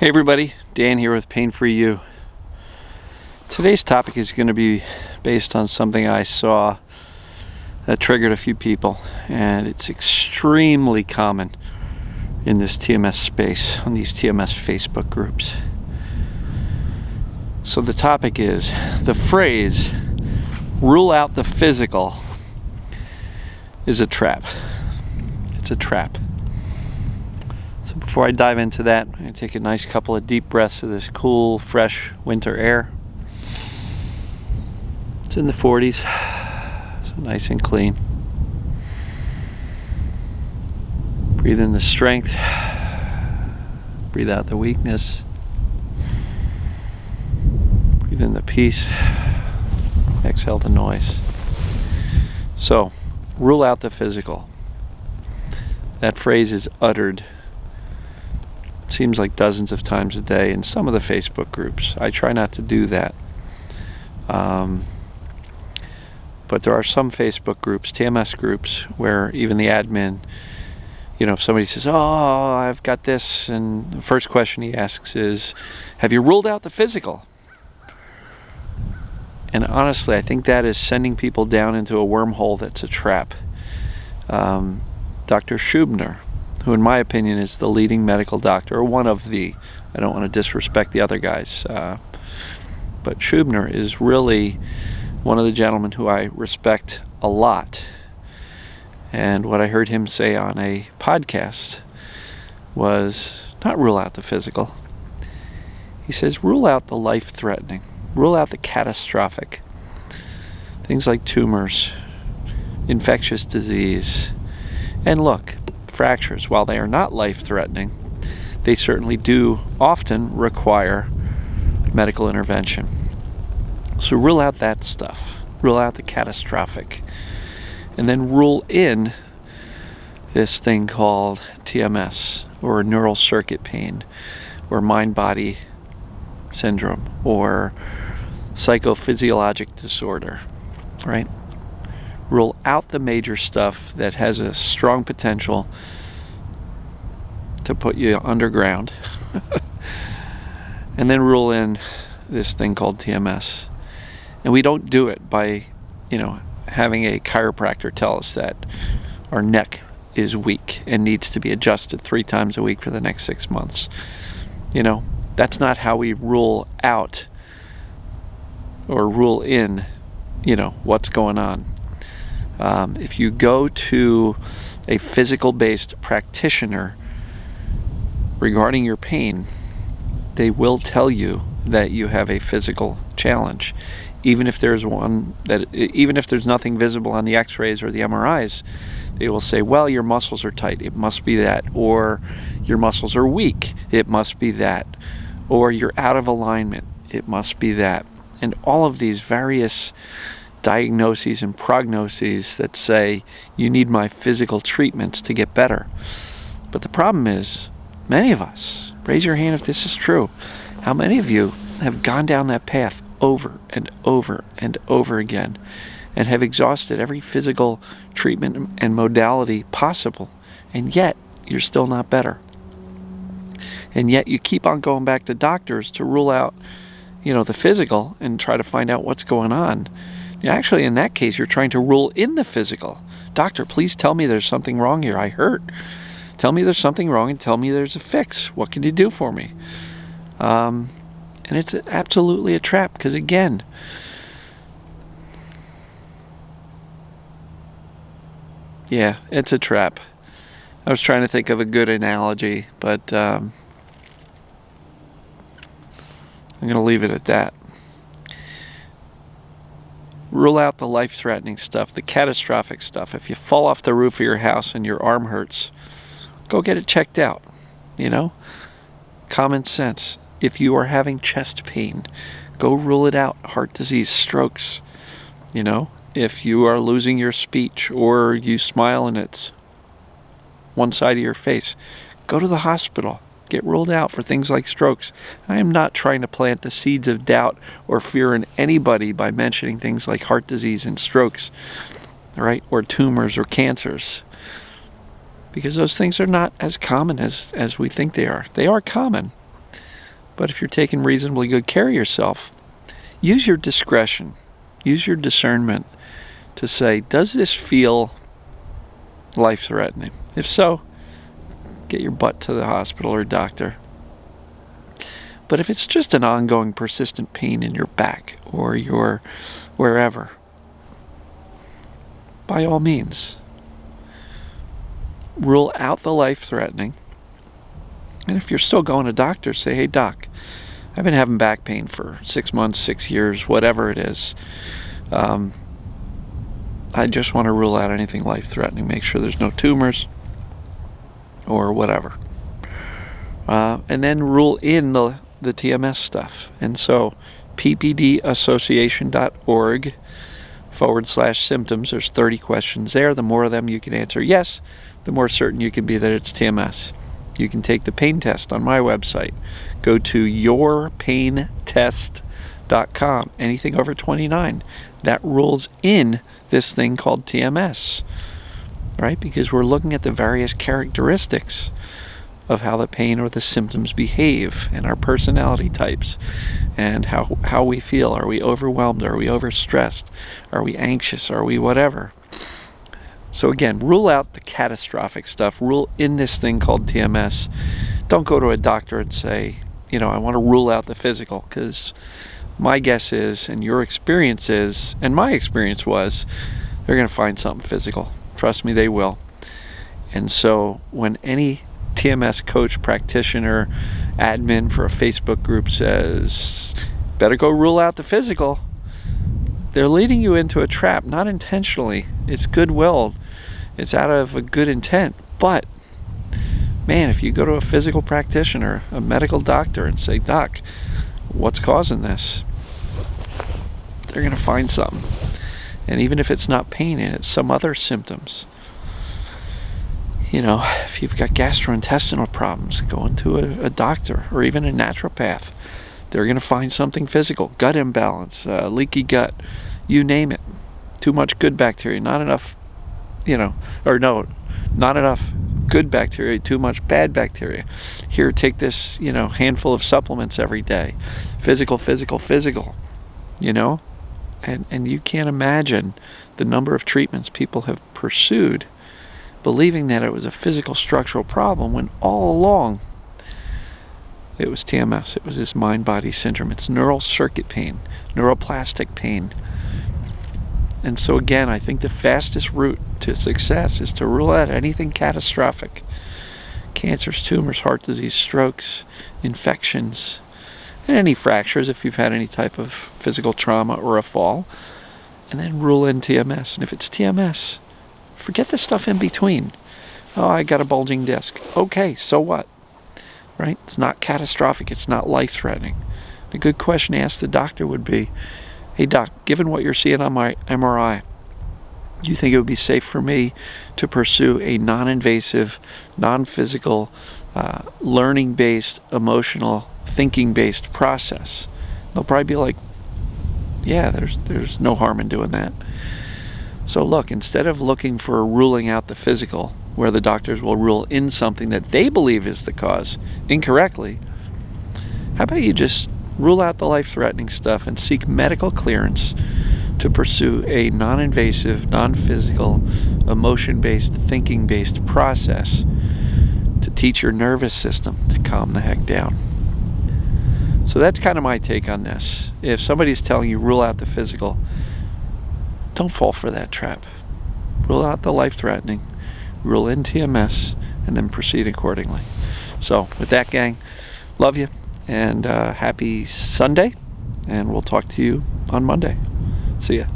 Hey everybody, Dan here with Pain Free You. Today's topic is going to be based on something I saw that triggered a few people, and it's extremely common in this TMS space, on these TMS Facebook groups. So the topic is the phrase, rule out the physical, is a trap. It's a trap. So before I dive into that, I'm going to take a nice couple of deep breaths of this cool, fresh winter air. It's in the 40s, so nice and clean. Breathe in the strength. Breathe out the weakness. Breathe in the peace. Exhale the noise. So, rule out the physical. That phrase is uttered, seems like dozens of times a day in some of the Facebook groups. I try not to do that. But there are some Facebook groups, TMS groups, where even the admin, if somebody says, oh, I've got this, and the first question he asks is, have you ruled out the physical? And honestly, I think that is sending people down into a wormhole that's a trap. Dr. Schubner, who in my opinion is the leading medical doctor, or one of the, I don't want to disrespect the other guys, but Schubner is really one of the gentlemen who I respect a lot. And what I heard him say on a podcast was not rule out the physical. He says rule out the life-threatening, rule out the catastrophic. Things like tumors, infectious disease, and look, fractures, while they are not life-threatening, they certainly do often require medical intervention. So rule out that stuff. Rule out the catastrophic. And then rule in this thing called TMS, or neural circuit pain, or mind-body syndrome, or psychophysiologic disorder, right? Rule out the major stuff that has a strong potential to put you underground. And then rule in this thing called TMS. And we don't do it by, having a chiropractor tell us that our neck is weak and needs to be adjusted 3 times a week for the next 6 months. That's not how we rule out or rule in, what's going on. If you go to a physical-based practitioner regarding your pain, they will tell you that you have a physical challenge. Even if there's nothing visible on the x-rays or the MRIs, they will say, well, your muscles are tight, it must be that, or your muscles are weak, it must be that, or you're out of alignment, it must be that. And all of these various diagnoses and prognoses that say you need my physical treatments to get better. But the problem is, many of us, raise your hand if this is true, how many of you have gone down that path over and over and over again and have exhausted every physical treatment and modality possible, and yet you're still not better? And yet you keep on going back to doctors to rule out, the physical and try to find out what's going on. Actually, in that case, you're trying to rule in the physical. Doctor, please tell me there's something wrong here. I hurt. Tell me there's something wrong and tell me there's a fix. What can you do for me? And it's absolutely a trap because, again, yeah, it's a trap. I was trying to think of a good analogy, but I'm going to leave it at that. Rule out the life-threatening stuff, the catastrophic stuff. If you fall off the roof of your house and your arm hurts, go get it checked out. Common sense. If you are having chest pain, go rule it out. Heart disease, strokes. If you are losing your speech or you smile and it's one side of your face, go to the hospital. Get ruled out for things like strokes. I am not trying to plant the seeds of doubt or fear in anybody by mentioning things like heart disease and strokes, right? Or tumors or cancers. Because those things are not as common as we think they are. They are common. But if you're taking reasonably good care of yourself, use your discretion, use your discernment to say, does this feel life-threatening? If so, get your butt to the hospital or doctor. But if it's just an ongoing persistent pain in your back or your wherever, by all means, rule out the life-threatening. And if you're still going to doctors, say, hey doc, I've been having back pain for 6 months, 6 years, whatever it is. I just want to rule out anything life-threatening, make sure there's no tumors or whatever. And then rule in the TMS stuff. And so ppdassociation.org/symptoms, there's 30 questions there. The more of them you can answer yes, the more certain you can be that it's TMS. You can take the pain test on my website. Go to yourpaintest.com. Anything over 29, that rules in this thing called TMS, right? Because we're looking at the various characteristics of how the pain or the symptoms behave and our personality types and how we feel. Are we overwhelmed? Are we overstressed? Are we anxious? Are we whatever? So again, rule out the catastrophic stuff. Rule in this thing called TMS. Don't go to a doctor and say, I want to rule out the physical, because my guess is, and your experience is, and my experience was, they're going to find something physical. Trust me, they will. And so when any TMS coach, practitioner, admin for a Facebook group says, better go rule out the physical, they're leading you into a trap, not intentionally. It's goodwill. It's out of a good intent. But, man, if you go to a physical practitioner, a medical doctor, and say, doc, what's causing this? They're going to find something. And even if it's not pain and it's some other symptoms, if you've got gastrointestinal problems, go into a doctor or even a naturopath. They're going to find something physical, gut imbalance, leaky gut, you name it. Too much good bacteria, not enough, not enough good bacteria, too much bad bacteria. Here, take this, handful of supplements every day. Physical, And you can't imagine the number of treatments people have pursued believing that it was a physical structural problem when all along it was TMS. It was this mind-body syndrome. It's neural circuit pain, neuroplastic pain. And so again, I think the fastest route to success is to rule out anything catastrophic. Cancers, tumors, heart disease, strokes, infections, and any fractures if you've had any type of physical trauma or a fall. And then rule in TMS. And if it's TMS, forget the stuff in between. Oh, I got a bulging disc. Okay, so what? Right? It's not catastrophic. It's not life-threatening. A good question to ask the doctor would be, hey doc, given what you're seeing on my MRI, do you think it would be safe for me to pursue a non-invasive, non-physical, learning-based, emotional, thinking-based process? They'll probably be like, yeah, there's no harm in doing that. So look, instead of looking for ruling out the physical, where the doctors will rule in something that they believe is the cause incorrectly, how about you just rule out the life-threatening stuff and seek medical clearance to pursue a non-invasive, non-physical, emotion-based, thinking-based process to teach your nervous system to calm the heck down. So that's kind of my take on this. If somebody's telling you rule out the physical, don't fall for that trap. Rule out the life-threatening, rule in TMS, and then proceed accordingly. So with that, gang, love you, and happy Sunday, and we'll talk to you on Monday. See ya.